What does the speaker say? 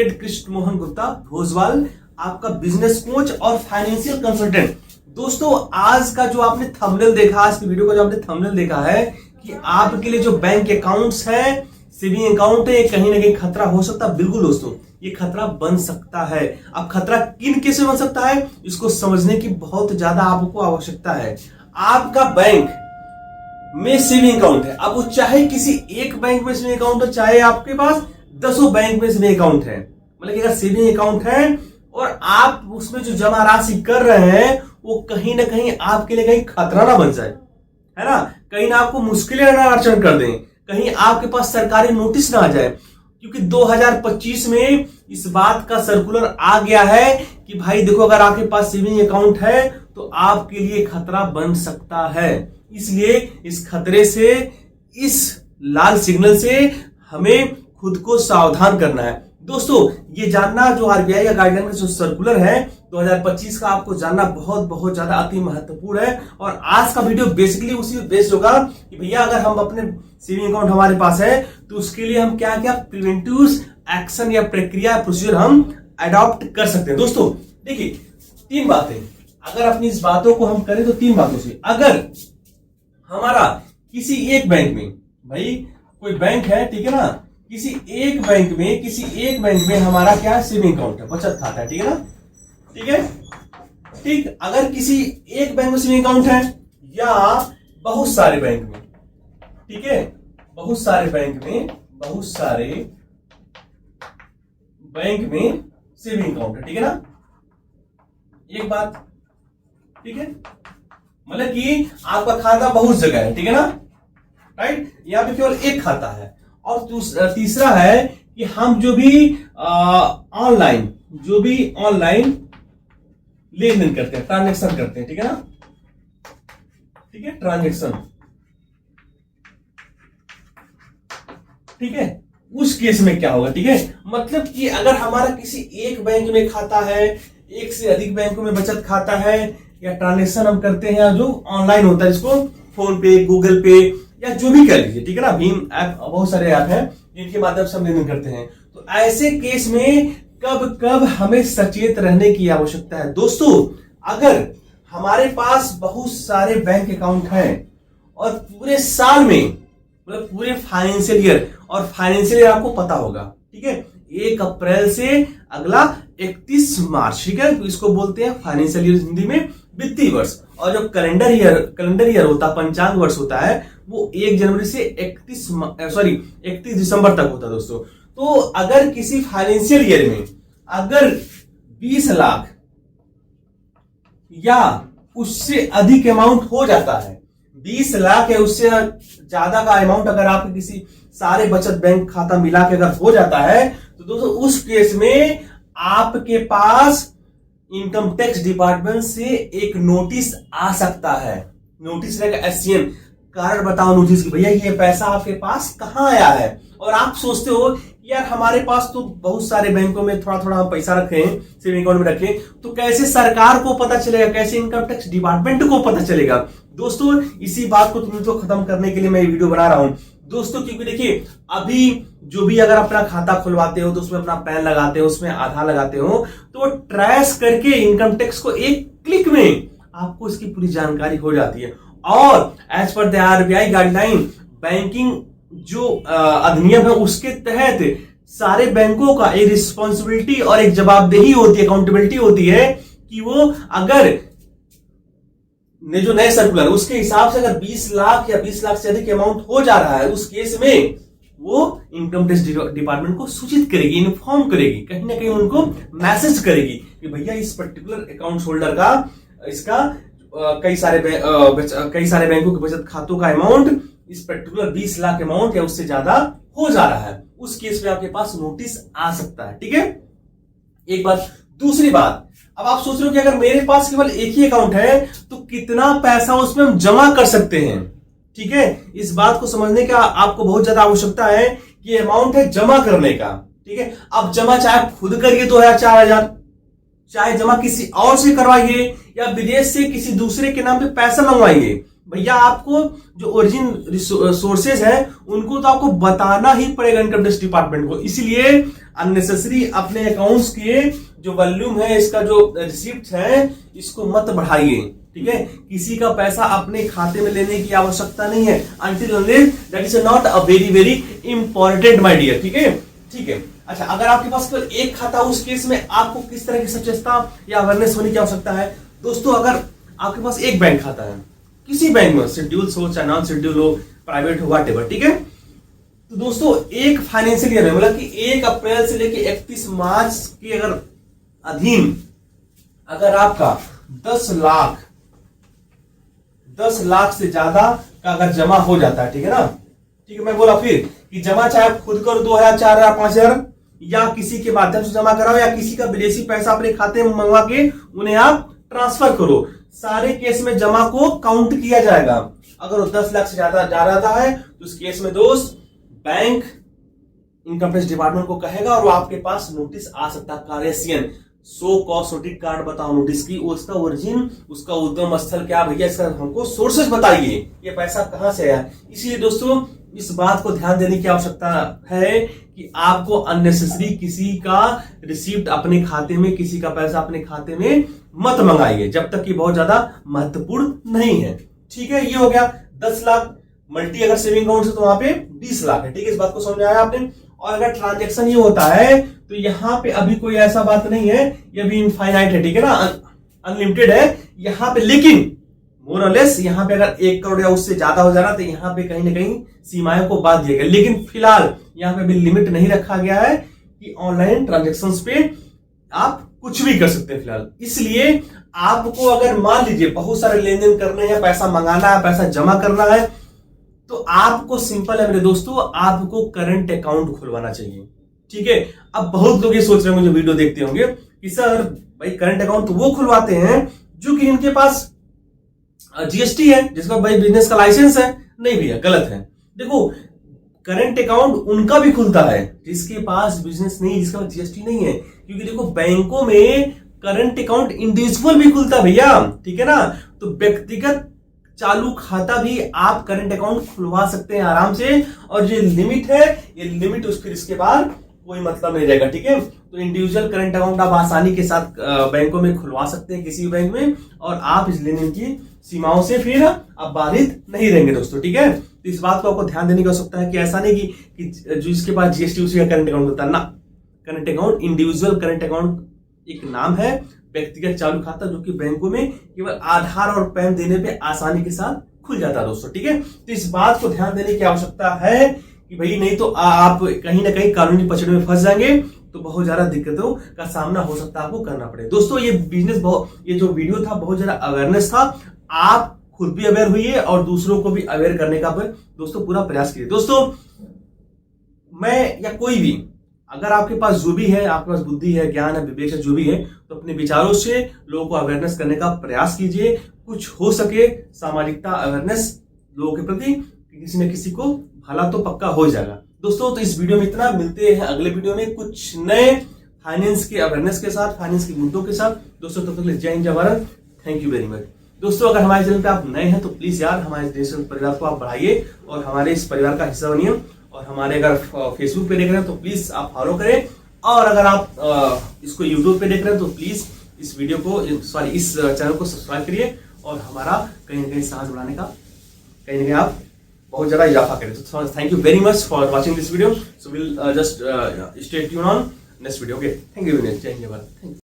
Advocate Krishna Mohan Gupta Bhojwal, आपका business coach और financial consultant. दोस्तों, आज का जो आपने थंबनेल देखा, आज की वीडियो का जो आपने थंबनेल देखा है कि आपके लिए जो बैंक अकाउंट्स है, सेविंग अकाउंट है, कहीं ना कहीं खतरा हो सकता है। बिल्कुल दोस्तों, ये खतरा बन सकता है। अब खतरा किन केस में बन सकता है, इसको समझने की बहुत ज्यादा आपको आवश्यकता है। आपका बैंक में सेविंग अकाउंट है, अब वो चाहे किसी एक बैंक में सेविंग अकाउंट है, चाहे आपके पास 10 बैंक में सेविंग अकाउंट है, मतलब कि अगर सेविंग अकाउंट है और आप उसमें जो जमा राशि कर रहे हैं वो कहीं ना कहीं आपके लिए कहीं खतरा ना बन जाए, है ना, कहीं ना आपको मुश्किलें ना अर्चन कर दें, कहीं आपके पास सरकारी नोटिस ना आ जाए। क्योंकि 2025 में इस बात का सर्कुलर आ गया है कि भाई देखो, अगर आपके पास सेविंग अकाउंट है तो आपके लिए खतरा बन सकता है। इसलिए इस खतरे से, इस लाल सिग्नल से हमें खुद को सावधान करना है। दोस्तों, ये जानना जो आरबीआई का गाइडलाइन का जो सर्कुलर है 2025 का, आपको जानना बहुत बहुत ज्यादा अति महत्वपूर्ण है। और आज का वीडियो बेसिकली उसी बेस्ड होगा कि भैया अगर हम अपने सेविंग अकाउंट हमारे पास है तो उसके लिए हम क्या क्या प्रिवेंटिव एक्शन या प्रक्रिया प्रोसीजर हम अडॉप्ट कर सकते हैं। दोस्तों देखिए, 3 बातें अगर अपनी इस बातों को हम करें तो 3 बातों से, अगर हमारा किसी एक बैंक में, भाई कोई बैंक है, ठीक है ना, किसी एक बैंक में हमारा क्या है, सेविंग अकाउंट है, बचत खाता है, ठीक है ना, ठीक है, ठीक। अगर किसी एक बैंक में सेविंग अकाउंट है या बहुत सारे बैंक में, ठीक है, बहुत सारे बैंक में सेविंग अकाउंट है, ठीक है ना, एक बात, ठीक है, मतलब कि आपका खाता बहुत जगह है, ठीक है ना, राइट, यहां पे केवल एक खाता है। और तीसरा है कि हम जो भी ऑनलाइन लेन देन करते हैं, ट्रांजैक्शन करते हैं, ठीक है ना, ठीक है, ट्रांजैक्शन, ठीक है, उस केस में क्या होगा, ठीक है, मतलब कि अगर हमारा किसी एक बैंक में खाता है, एक से अधिक बैंकों में बचत खाता है, या ट्रांजैक्शन हम करते हैं जो ऑनलाइन होता है, जिसको फोन पे, गूगल पे या जो भी कर लीजिए, ठीक है ना, भीम ऐप, बहुत सारे ऐप हैं जिनके माध्यम से हम लेनदेन करते हैं। तो ऐसे केस में कब कब हमें सचेत रहने की आवश्यकता है। दोस्तों, अगर हमारे पास बहुत सारे बैंक अकाउंट हैं और पूरे साल में, मतलब पूरे फाइनेंशियल ईयर, और फाइनेंशियल ईयर आपको पता होगा, ठीक है, 1 अप्रैल से अगला 31 मार्च, ठीक है, तो इसको बोलते हैं फाइनेंशियल ईयर, हिंदी में वित्तीय वर्ष। और जो कैलेंडर ईयर होता है, पंचांग वर्ष होता है, वो 1 जनवरी से 31 दिसंबर तक होता है। दोस्तों, तो अगर किसी फाइनेंशियल ईयर में अगर 20 लाख या उससे अधिक अमाउंट हो जाता है, 20 लाख या उससे ज्यादा का अमाउंट अगर आपके किसी सारे बचत बैंक खाता मिला के अगर हो जाता है, तो दोस्तों उस केस में आपके पास इनकम टैक्स डिपार्टमेंट से एक नोटिस आ सकता है। नोटिस रहेगा एससीएम, कारण बताओ नोटिस की, भैया ये पैसा आपके पास कहां आया है। और आप सोचते हो यार हमारे पास तो बहुत सारे बैंकों में थोड़ा थोड़ा हम पैसा रखे हैं, सेविंग अकाउंट में रखे, तो कैसे सरकार को पता चलेगा, कैसे इनकम टैक्स डिपार्टमेंट को पता चलेगा। दोस्तों, इसी बात को तुम तो खत्म करने के लिए मैं ये वीडियो बना रहा हूं दोस्तों, क्योंकि देखिए, अभी जो भी अगर अपना खाता खुलवाते हो तो उसमें अपना पैन लगाते हो, उसमें आधार लगाते हो, तो ट्रेस करके इनकम टैक्स को एक क्लिक में आपको इसकी पूरी जानकारी हो जाती है। और as per the RBI guideline, banking जो अधिनियम है उसके तहत सारे बैंकों का एक रिस्पॉन्सिबिलिटी और एक जवाबदेही होती है, अकाउंटेबिलिटी होती है कि वो अगर ने जो नए सर्कुलर उसके हिसाब से अगर 20 लाख या 20 लाख से अधिक अमाउंट हो जा रहा है, उस केस में वो इनकम टैक्स डिपार्टमेंट को सूचित करेगी, इन्फॉर्म करेगी, कहीं ना कहीं उनको मैसेज करेगी कि भैया इस पर्टिकुलर अकाउंट होल्डर का, इसका कई सारे बैंकों के बचत खातों का अमाउंट इस पर्टिकुलर 20 लाख अमाउंट या उससे ज्यादा हो जा रहा है। उस केस में आपके पास नोटिस आ सकता है, ठीक है, एक बात। दूसरी बात, अब आप सोच रहे हो कि अगर मेरे पास केवल एक ही अकाउंट है तो कितना पैसा उसमें हम जमा कर सकते हैं, ठीक है, इस बात को समझने का आपको बहुत ज्यादा आवश्यकता है कि अमाउंट है जमा करने का, ठीक है। अब जमा चाहे खुद करिए 2000 4000, चाहे जमा किसी और से करवाइए या विदेश से किसी दूसरे के नाम पे पैसा मंगवाइए, भैया आपको जो ओरिजिन सोर्सेज है उनको तो आपको बताना ही पड़ेगा इनकम टैक्स डिपार्टमेंट को। इसलिए अननेसेसरी अपने अकाउंट्स के जो वॉल्यूम है, इसका जो रिसिप्ट है, इसको मत बढ़ाइए, ठीक है। किसी का पैसा अपने खाते में लेने की आवश्यकता नहीं है until unless that is not a very very important my dear, ठीक है, ठीक है। अच्छा, अगर आपके पास केवल एक खाता, उस केस में आपको किस तरह की सचेतता या अवेयरनेस होने की आवश्यकता है दोस्तों। अगर आपके पास एक बैंक खाता है, किसी बैंक में, शेड्यूल हो चाहे नॉन शेड्यूल हो, प्राइवेट हो, व्हाटएवर, ठीक है, तो दोस्तों एक फाइनेंशियल ईयर में मतलब कि 1 अप्रैल से लेके 31 मार्च के अगर अधीन अगर आपका 10 लाख से ज्यादा का अगर जमा हो जाता है, ठीक है ना, ठीक है। मैं बोला फिर कि जमा चाहे आप खुद करो 2000, 4000, 5000 या किसी के माध्यम से जमा कराओ या किसी का विदेशी पैसा अपने खाते में मंगवा के उन्हें आप ट्रांसफर करो, सारे केस में जमा को काउंट किया जाएगा। अगर वो 10 लाख से ज्यादा जा रहा है तो उस केस में दोस्त बैंक इनकम टैक्स डिपार्टमेंट को कहेगा और वो आपके पास नोटिस आ सकता है, कार्यसियन सो कॉस्ट नोटिस कार्ड बताओ नोटिस की, उसका ओरिजिन, उसका उद्गम स्थल क्या भैया, इसका हमको सोर्सेस बताइए, ये पैसा कहां से आया। इसलिए दोस्तों इस बात को ध्यान देने की आवश्यकता है कि आपको अननेसेसरी किसी का रिसीप्ट अपने खाते में, किसी का पैसा अपने खाते में मत मंगाइए जब तक कि बहुत ज्यादा महत्वपूर्ण नहीं है, ठीक है। ये हो गया 10 लाख मल्टी अगर सेविंग अकाउंट है तो वहां पे 20 लाख है, ठीक है। इस बात को समझ आया आपने। और अगर ट्रांजैक्शन ये होता है तो यहां पे अभी कोई ऐसा बात नहीं है, ये भी इनफाइनाइट है, ठीक है ना, अनलिमिटेड है यहां पे, लेकिन मोर और लेस यहाँ पे अगर 1 करोड़ या उससे ज्यादा हो जाना तो यहाँ पे कहीं ना कहीं सीमाएं को बांध दिया गया। लेकिन फिलहाल यहाँ पे भी लिमिट नहीं रखा गया है कि ऑनलाइन ट्रांजेक्शन पे आप कुछ भी कर सकते हैं फिलहाल। इसलिए आपको अगर मान लीजिए बहुत सारे लेन देन करने हैं, पैसा मंगाना है, पैसा जमा करना है, तो आपको सिंपल है मेरे दोस्तों, आपको करंट अकाउंट खुलवाना चाहिए, ठीक है। अब बहुत लोग ये सोच रहे होंगे जो वीडियो देखते होंगे कि सर भाई करंट अकाउंट तो वो खुलवाते हैं जो कि इनके पास जीएसटी है, जिसका भाई बिजनेस का लाइसेंस है। नहीं भैया, गलत है। देखो करंट अकाउंट उनका भी खुलता है जिसके पास बिजनेस नहीं, जिसका पास जीएसटी नहीं है, क्योंकि देखो बैंकों में करंट अकाउंट इंडिविजुअल भी खुलता है भैया, ठीक है ना। तो व्यक्तिगत चालू खाता भी आप करंट अकाउंट खुलवा सकते हैं आराम से, और जो लिमिट है ये लिमिट फिर इसके बाद कोई मतलब नहीं रहेगा, ठीक है। तो इंडिविजुअल करंट अकाउंट आप आसानी के साथ बैंकों में खुलवा सकते हैं, किसी भी बैंक में, और आप इस लेनदेन की सीमाओं से फिर आप बाधित नहीं रहेंगे दोस्तों, ठीक है। तो इस बात को आपको ध्यान देने की आवश्यकता है कि ऐसा नहीं कि जो इसके पास जीएसटी उसी का करंट अकाउंट होता है ना। Current account individual current account एक नाम है, व्यक्तिगत चालू खाता जो कि बैंकों में केवल आधार और पैन देने पे आसानी के साथ खुल जाता है दोस्तों, ठीक है। तो इस बात को ध्यान देने की आवश्यकता है कि भाई नहीं तो आप कहीं ना कहीं कानूनी पचड़े में फंस जाएंगे, तो बहुत ज्यादा दिक्कतों का सामना हो सकता है आपको करना पड़े। दोस्तों ये बिजनेस ये जो वीडियो था बहुत ज्यादा अवेयरनेस था, आप खुद भी अवेयर हुई और दूसरों को भी अवेयर करने का दोस्तों पूरा प्रयास कीजिए। दोस्तों मैं या कोई भी, अगर आपके पास जो भी है, आपके पास बुद्धि है, ज्ञान है, विवेक है, जो भी है, तो अपने विचारों से लोगों को अवेयरनेस करने का प्रयास कीजिए। कुछ हो सके सामाजिकता अवेयरनेस लोगों के प्रति, किसी न किसी को भला तो पक्का हो जाएगा दोस्तों। तो इस वीडियो में इतना, मिलते हैं अगले वीडियो में कुछ नए फाइनेंस के अवेयरनेस के साथ, फाइनेंस के मुद्दों के साथ दोस्तों। तब तक के लिए जय हिंद, जय Bharat, thank you very much दोस्तों। अगर हमारे चैनल पे आप नए हैं तो प्लीज यार हमारे डिजिटल परिवार को आप बढ़ाइए और हमारे इस परिवार का हिस्सा बनिए। और हमारे अगर फेसबुक पे देख रहे हैं तो प्लीज आप फॉलो करें, और अगर आप इसको यूट्यूब पे देख रहे हैं तो प्लीज इस वीडियो को, सॉरी इस चैनल को सब्सक्राइब करिए, और हमारा कहीं ना कहीं साहस बढ़ाने का कहीं ना कहीं आप बहुत ज्यादा इजाफा करें। तो thank you very much for watching this video. So will just stay tune on next video. Okay, thank you very much, जय हिंद, जय भारत, थैंक यू।